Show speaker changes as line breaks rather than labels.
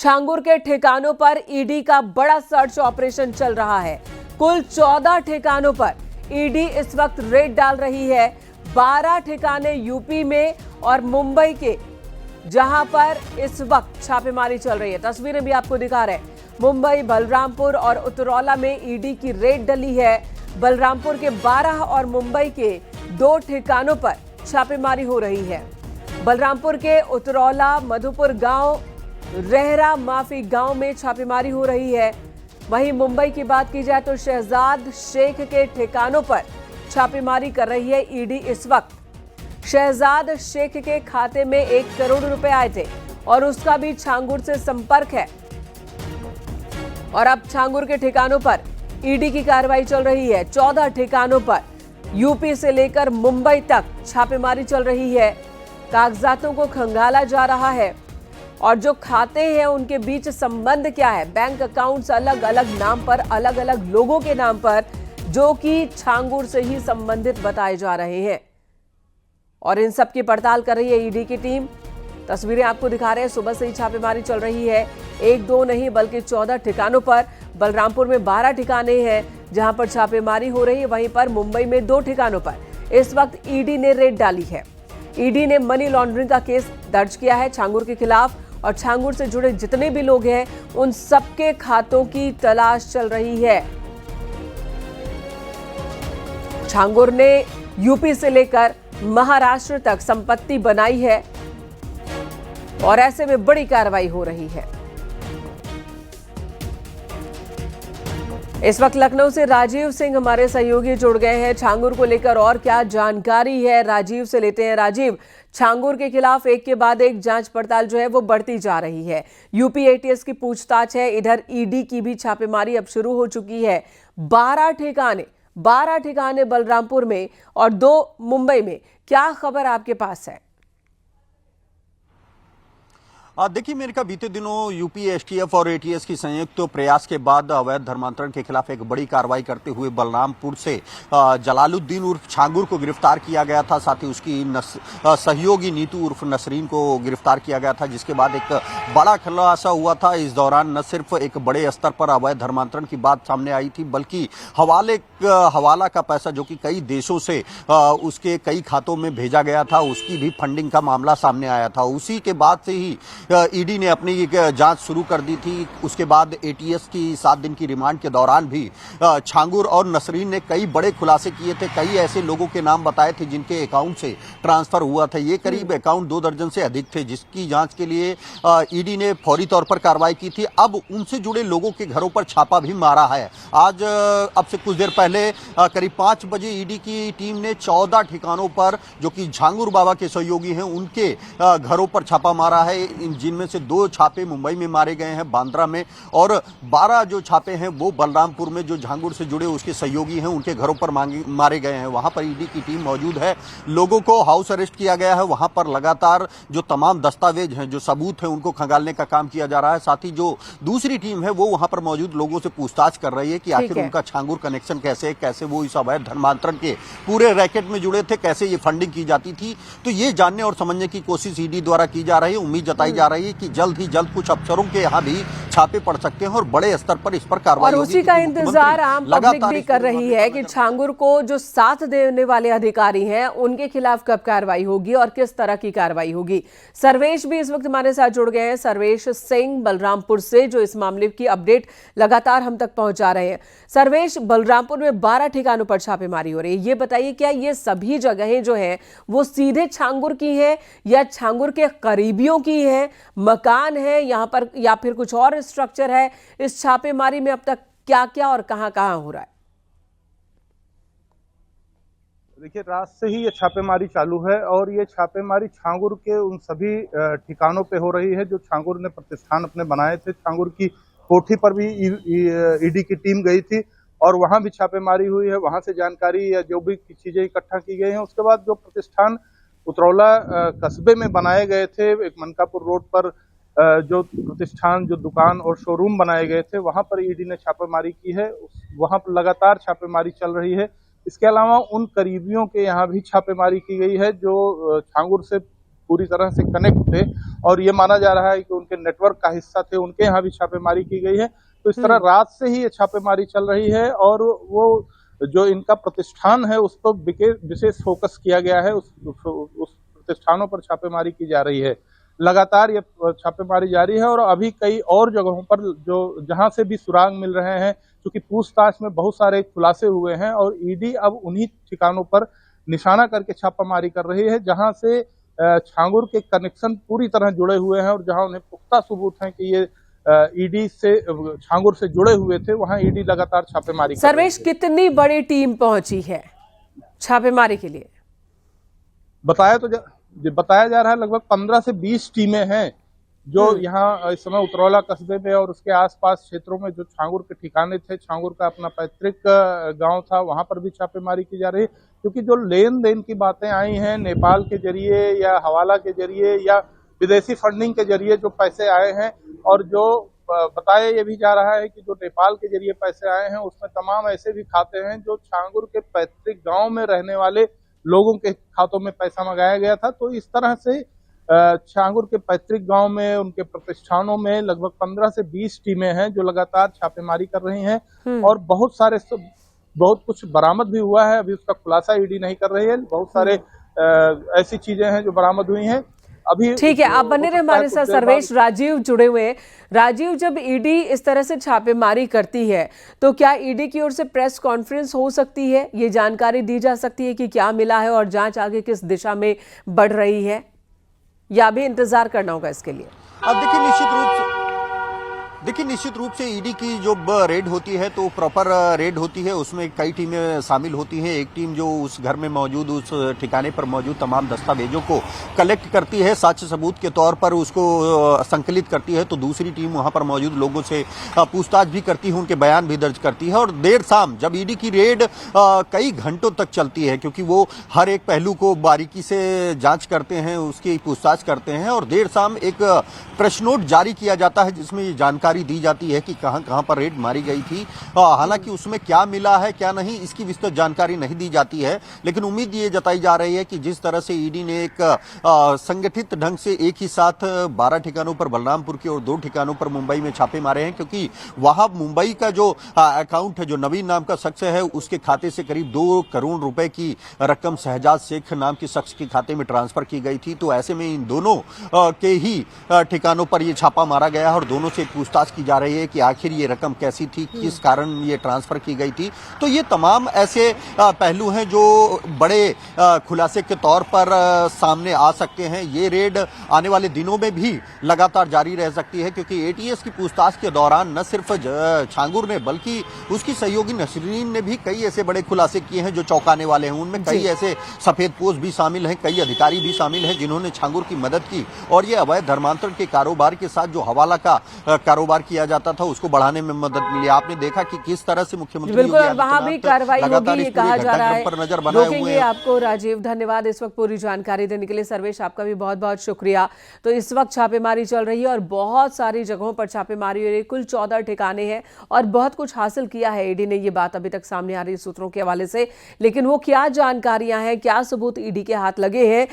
छांगुर के ठिकानों पर ईडी का बड़ा सर्च ऑपरेशन चल रहा है। कुल 14 ठिकानों पर ईडी इस वक्त रेड डाल रही है। 12 ठिकाने यूपी में और मुंबई के, जहां पर इस वक्त छापेमारी चल रही है। तस्वीरें भी आपको दिखा रहे हैं। मुंबई, बलरामपुर और उतरौला में ईडी की रेड डली है। बलरामपुर के 12 और मुंबई के 2 ठिकानों पर छापेमारी हो रही है। बलरामपुर के उतरौला, मधुपुर गांव, रेहरा माफी गांव में छापेमारी हो रही है। वहीं मुंबई की बात की जाए तो शहजाद शेख के ठिकानों पर छापेमारी कर रही है ईडी इस वक्त। शहजाद शेख के खाते में 1 करोड़ रुपए आए थे और उसका भी छांगुर से संपर्क है। और अब छांगुर के ठिकानों पर ईडी की कार्रवाई चल रही है। 14 ठिकानों पर यूपी से लेकर मुंबई तक छापेमारी चल रही है। कागजातों को खंगाला जा रहा है और जो खाते हैं उनके बीच संबंध क्या है। बैंक अकाउंट्स अलग अलग नाम पर, अलग अलग लोगों के नाम पर, जो कि छांगुर से ही संबंधित बताए जा रहे हैं। और इन सब की पड़ताल कर रही है ईडी की टीम। तस्वीरें आपको दिखा रहे हैं। सुबह से ही छापेमारी चल रही है। 1-2 नहीं बल्कि 14 ठिकानों पर। बलरामपुर में 12 ठिकाने हैं जहां पर छापेमारी हो रही है। वहीं पर मुंबई में 2 ठिकानों पर इस वक्त ईडी ने रेड डाली है। ईडी ने मनी लॉन्ड्रिंग का केस दर्ज किया है छांगुर के खिलाफ और छांगुर से जुड़े जितने भी लोग हैं उन सबके खातों की तलाश चल रही है। छांगुर ने यूपी से लेकर महाराष्ट्र तक संपत्ति बनाई है और ऐसे में बड़ी कार्रवाई हो रही है। इस वक्त लखनऊ से राजीव सिंह हमारे सहयोगी जुड़ गए हैं। छांगुर को लेकर और क्या जानकारी है, राजीव से लेते हैं। राजीव, छांगुर के खिलाफ एक के बाद एक जांच पड़ताल जो है वो बढ़ती जा रही है। यूपी एटीएस की पूछताछ है, इधर ईडी की भी छापेमारी अब शुरू हो चुकी है। 12 ठिकाने बलरामपुर में और 2 मुंबई में। क्या खबर आपके पास है?
देखिए मेरे का बीते दिनों यूपी एसटीएफ और एटीएस की संयुक्त प्रयास के बाद अवैध धर्मांतरण के खिलाफ एक बड़ी कार्रवाई करते हुए बलरामपुर से जलालुद्दीन उर्फ छांगुर को गिरफ्तार किया गया था। साथ ही उसकी सहयोगी नीतू उर्फ नसरीन को गिरफ्तार किया गया था, जिसके बाद एक बड़ा खुलासा हुआ था। इस दौरान न सिर्फ एक बड़े स्तर पर अवैध धर्मांतरण की बात सामने आई थी, बल्कि हवाला का पैसा जो कि कई देशों से उसके कई खातों में भेजा गया था, उसकी भी फंडिंग का मामला सामने आया था। उसी के बाद से ही ईडी ने अपनी जांच शुरू कर दी थी। उसके बाद एटीएस की 7 दिन की रिमांड के दौरान भी छांगुर और नसरीन ने कई बड़े खुलासे किए थे। कई ऐसे लोगों के नाम बताए थे जिनके अकाउंट से ट्रांसफर हुआ था। ये करीब अकाउंट 2 दर्जन से अधिक थे, जिसकी जांच के लिए ईडी ने फौरी तौर पर कार्रवाई की थी। अब उनसे जुड़े लोगों के घरों पर छापा भी मारा है। आज अब से कुछ देर पहले करीब 5 बजे ईडी की टीम ने 14 ठिकानों पर, जो कि छांगुर बाबा के सहयोगी हैं, उनके घरों पर छापा मारा है, जिनमें से 2 छापे मुंबई में मारे गए हैं, बांद्रा में, और 12 जो छापे हैं वो बलरामपुर में, जो छांगुर से जुड़े उसके सहयोगी हैं उनके घरों पर मारे गए हैं। वहां पर ईडी की टीम मौजूद है। लोगों को हाउस अरेस्ट किया गया है। वहां पर लगातार जो तमाम दस्तावेज हैं, जो सबूत हैं, उनको खंगालने का काम किया जा रहा है। साथ ही जो दूसरी टीम है वो वहां पर मौजूद लोगों से पूछताछ कर रही है कि आखिर उनका छांगुर कनेक्शन कैसे वो इस अवैध धर्मांतरण के पूरे रैकेट में जुड़े थे, कैसे ये फंडिंग की जाती थी। तो ये जानने और समझने की कोशिश ईडी द्वारा की जा रही है। उम्मीद जताई जा रही है कि जल्द ही जल्द कुछ अफसरों के यहाँ भी छापे पड़ सकते हैं और बड़े स्तर पर इस पर कार्रवाई
होगी। और उसी का इंतजार आम पब्लिक भी कर रही है कि छांगुर को जो साथ देने वाले अधिकारी हैं उनके खिलाफ कब कार्रवाई होगी और किस तरह की कार्रवाई होगी। सर्वेश भी इस वक्त हमारे साथ जुड़ गए हैं। सर्वेश सिंह बलरामपुर से, जो इस मामले की अपडेट लगातार हम तक पहुंचा रहे हैं। सर्वेश, बलरामपुर में 12 ठिकानों पर छापेमारी हो रही है। ये बताइए, क्या ये सभी जगहें जो हैं वो सीधे छांगुर की हैं या छांगुर के करीबियों की हैं? मकान है यहाँ पर या फिर कुछ और स्ट्रक्चर है? इस छापेमारी में अब तक क्या क्या और कहां कहां हो रहा है?
देखिए, रात से ही ये छापेमारी चालू है और ये छापेमारी छांगुर के उन सभी ठिकानों पे हो रही है जो छांगुर ने प्रतिष्ठान अपने बनाए थे। छांगुर की कोठी पर भी ईडी की टीम गई थी और वहां भी छापेमारी हुई है। वहां से जानकारी या जो भी चीजें इकट्ठा की गई हैं, उसके बाद जो प्रतिष्ठान उतरौला कस्बे में बनाए गए थे, एक मनकापुर रोड पर जो प्रतिष्ठान, जो दुकान और शोरूम बनाए गए थे, वहां पर ईडी ने छापेमारी की है। वहां पर लगातार छापेमारी चल रही है। इसके अलावा उन करीबियों के यहाँ भी छापेमारी की गई है जो छांगुर से पूरी तरह से कनेक्ट थे और ये माना जा रहा है कि उनके नेटवर्क का हिस्सा थे, उनके यहाँ भी छापेमारी की गई है। तो इस तरह रात से ही ये छापेमारी चल रही है और वो जो इनका प्रतिष्ठान है उस पर विशेष फोकस किया गया है, उस प्रतिष्ठानों पर छापेमारी की जा रही है। लगातार ये छापेमारी जारी है और अभी कई और जगहों पर जो जहां से भी सुराग मिल रहे हैं, क्योंकि पूछताछ में बहुत सारे खुलासे हुए हैं और ईडी अब उन्हीं ठिकानों पर निशाना करके छापामारी कर रही है जहां से छांगुर के कनेक्शन पूरी तरह जुड़े हुए हैं और जहां उन्हें पुख्ता सबूत हैं कि ये ईडी से छांगुर से जुड़े हुए थे, वहां ईडी लगातार छापेमारी कर रही है।
सर्वेश, कितनी बड़ी टीम पहुंची है छापेमारी के लिए?
बताया जा रहा है लगभग 15 से 20 टीमें हैं जो यहाँ इस समय उतरौला कस्बे में और उसके आसपास क्षेत्रों में जो छांगुर के ठिकाने थे, छांगुर का अपना पैतृक गांव था, वहां पर भी छापेमारी की जा रही है। क्योंकि जो लेन देन की बातें आई हैं नेपाल के जरिए या हवाला के जरिए या विदेशी फंडिंग के जरिए जो पैसे आए हैं और जो बताया ये भी जा रहा है कि जो नेपाल के जरिए पैसे आए हैं उसमें तमाम ऐसे भी खाते हैं जो छांगुर के पैतृक गांव में रहने वाले लोगों के खातों में पैसा मंगाया गया था। तो इस तरह से छांगुर के पैतृक गांव में उनके प्रतिष्ठानों में लगभग 15 से 20 टीमें हैं जो लगातार छापेमारी कर रही हैं और बहुत कुछ बरामद भी हुआ है। अभी उसका खुलासा ईडी नहीं कर रही है। बहुत सारे ऐसी चीजें हैं जो बरामद हुई हैं अभी।
ठीक है, आप बने रहे हमारे साथ। सर्वेश, राजीव जुड़े हुए हैं। राजीव, जब ईडी इस तरह से छापेमारी करती है तो क्या ईडी की ओर से प्रेस कॉन्फ्रेंस हो सकती है? ये जानकारी दी जा सकती है कि क्या मिला है और जांच आगे किस दिशा में बढ़ रही है, या भी इंतजार करना होगा इसके लिए?
अब देखिए निश्चित रूप से ईडी की जो रेड होती है तो प्रॉपर रेड होती है, उसमें कई टीमें शामिल होती हैं। एक टीम जो उस घर में मौजूद, उस ठिकाने पर मौजूद तमाम दस्तावेजों को कलेक्ट करती है, साक्ष्य सबूत के तौर पर उसको संकलित करती है, तो दूसरी टीम वहां पर मौजूद लोगों से पूछताछ भी करती है, उनके बयान भी दर्ज करती है। और देर शाम जब ईडी की रेड कई घंटों तक चलती है, क्योंकि वो हर एक पहलू को बारीकी से जांच करते हैं, उसकी पूछताछ करते हैं, और देर शाम एक प्रेस नोट जारी किया जाता है जिसमें ये जानकारी दी जाती है कि कहां पर रेड मारी गई थी। हालांकि उसमें क्या मिला है क्या नहीं इसकी विस्तृत जानकारी नहीं दी जाती है, लेकिन उम्मीद ये जताई जा रही है कि जिस तरह से ईडी ने एक संगठित ढंग से एक ही साथ 12 ठिकानों पर बलरामपुर के और 2 ठिकानों पर मुंबई में छापे मारे हैं, क्योंकि वहां मुंबई का जो अकाउंट है, जो नवीन नाम का शख्स है, उसके खाते से करीब 2 करोड़ रुपए की रकम शहजाद शेख नाम के शख्स के खाते में ट्रांसफर की गई थी। तो ऐसे में इन दोनों के ही ठिकानों पर यह छापा मारा गया और दोनों से पूछताछ की जा रही है कि आखिर ये रकम कैसी थी, किस कारण ये ट्रांसफर की गई थी। तो ये तमाम ऐसे पहलू हैं जो बड़े खुलासे के तौर पर सामने आ सकते हैं। ये रेड आने वाले दिनों में भी लगातार जारी रह सकती है, क्योंकि एटीएस की पूछताछ के दौरान न सिर्फ छांगुर ने बल्कि उसकी सहयोगी नसरीन ने भी कई ऐसे बड़े खुलासे किए हैं जो चौंकाने वाले हैं। उनमें कई ऐसे सफेद पोस्ट भी शामिल हैं, कई अधिकारी भी शामिल हैं जिन्होंने छांगुर की मदद की और ये अवैध धर्मांतरण के कारोबार के साथ जो हवाला का कारोबार किया जाता था उसको बढ़ाने में मदद मिली। आपने देखा कि किस तरह से मुख्यमंत्री
बिल्कुल, और वहां भी कार्रवाई होगी ये कहा जा रहा है।
पर नजर बनाए हुए हैं।
आपको राजीव धन्यवाद इस वक्त पूरी जानकारी देने के लिए। सर्वेश, आपका भी बहुत बहुत शुक्रिया। तो इस वक्त छापेमारी चल रही है और बहुत सारी जगहों पर छापेमारी हो रही है। कुल 14 ठिकाने हैं और बहुत कुछ हासिल किया है ईडी ने, ये बात अभी तक सामने आ रही है सूत्रों के हवाले से। लेकिन वो क्या जानकारियां हैं, क्या सबूत ईडी के हाथ लगे हैं,